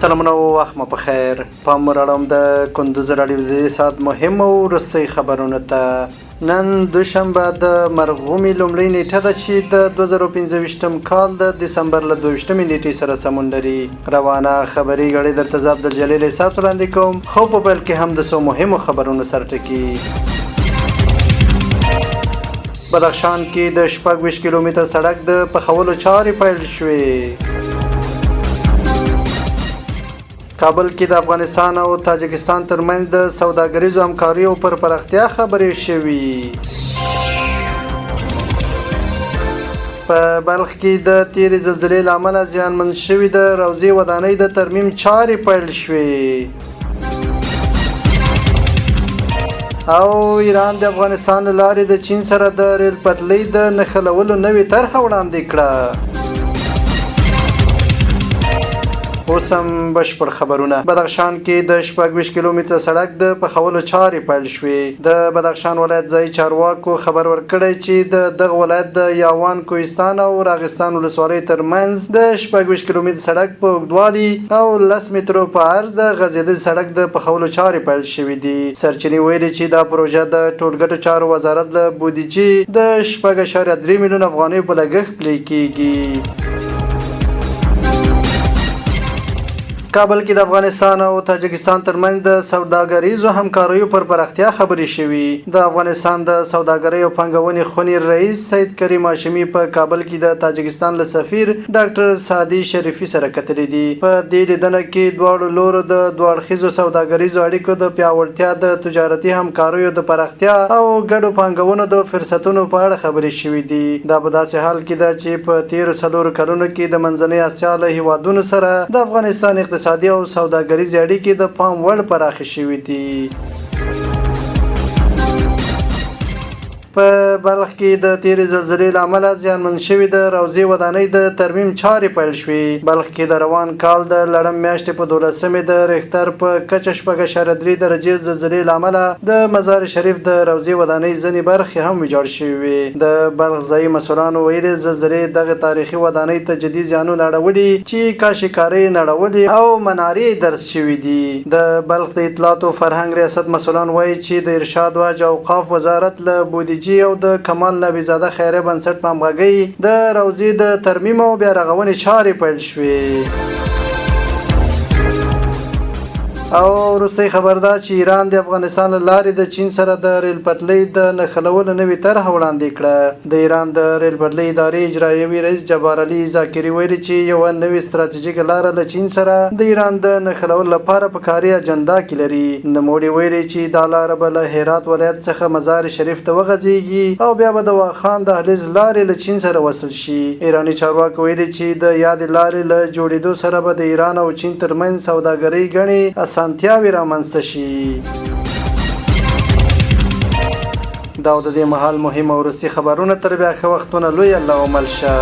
سلامونه او وخت مو په خیر. پام راړم د کندوز راډیو د سات مهم او وروستي خبرونه ته. نن دوشنبه د مرغومي لومړۍ نیټه ده چې د 2015 کال د دسمبر له 22 نیټې سره سمون لري. روانه خبري غړي درته زه عبدالجلیل سات وړاندې کوم، خو په پیل کې هم د څو مهمو خبرونو سره ټکي. بدخشان کې د 26 کیلومتر سړک د پخولو چارې پیل شوې. کابل کې د افغانستان او تاجکستان ترمنځ د سوداګریزو همکاریو پر پراختیا خبرې شوې. په بلخ کې د تیرې زلزلې له امله زیانمن شوي د روضې ودانۍ د ترمیم چارې پیل شوې. او ایران د افغانستان له لارې د چین سره د ریل پټلۍ د نښلولو نوې طرحه وړاندې کړه. اوس هم بشپړ خبرونه. بدخشان کې د 26 کیلومتر سړک د پخولو چارې پیل شوې. د بدخشان ولایت ځایي چارواکو خبر ورکړی چې د دغه ولایت د یاوان، کوهستان او راغستان ولسوالیو ترمنځ د 26 کیلومتر سړک په اوږدوالي او 10 مترو په عرض د غځېدلي سړک د پخولو چارې پیل شوې دي. سرچینې ویلي چې دا پروژه د ټولګټو چارو وزارت له بودیجې د 4.3 میلیون افغانیو په لګښت پلي کیږي. کابل کې د افغانستان او تاجکستان ترمنځ د سوداګریزو همکاریو پر پراختیا خبرې شوې. د افغانستان د سوداګرۍ او پانګونې خونې رئیس سید کریم هاشمي په کابل کې د تاجکستان له سفیر ډاکټر سعدي شریفي سره کتلې دي. په دې لیدنه کې دواړو لورو د دوه اړخیزو سوداګریزو اړیکو د پیاوړتیا، د تجارتي همکاریو د پراختیا او ګډو پانګونو د فرصتونو په اړه خبرې شوې دي. دا په داسې حال کې ده چې په تیرو 4 کلونو کې د منځنۍ اسیا له هیوادونو سره د افغانستان اقتصادي او سوداګریزې اړیکې د پام وړ پراخې شوې دي. په بلخ کې د تیرې زلزلې له امله زیانمن شوي د روضې ودانۍ د ترمیم چارې پیل شوې. بلخ کې د روان کال د لړم میاشتې په 12مې د ریختر په کچه 4.3 درجې زلزلې له امله د مزار شریف د روضې ودانۍ ځینې برخې هم ویجاړ شوې. د بلخ ځایي مسؤلانو ویلي زلزلې دغه تاریخي ودانۍ ته جدي زیانونه اړولي چې کاشیکارۍ نړولې او منارې درز شوي دي. د بلخ د اطلاعات او فرهنګ ریاست مسؤلان وایي چې د ارشاد و اوقاف وزارت له بودیجې او د کمال نبیزاده خیریه بنسټ په همغږۍ د روضې د ترمیم او بیا رغونې چارې پیل شوې. او وروستۍ خبر ده چې ایران د افغانستان له لارې د چین سره د ریل پټلۍ د نښلولو نوې طرحه وړاندې کړه. د ایران د ریل پټلۍ ادارې اجرایوي رئیس جبار علي ذاکري ویلي چې یوه نوې ستراتیژیکه لاره له چین سره د ایران د نښلولو لپاره په کاري اجنډا کې لري. نوموړي ویلي چې دا لاره به له هرات ولایت څخه مزار شریف ته وغځېږي او بیا به د واخان دهلیز لارې له چین سره وصل شي. ایراني چارواکو ویلي چې د یادې لارې له جوړېدو سره به د ایران او چین ترمنځ سوداګرۍ ګڼې اسانتیاوې رامنځته شي. دا د دې مهال مهم او وروستي خبرونه. تر بیا ښه وختونه لوی الله ومل شه.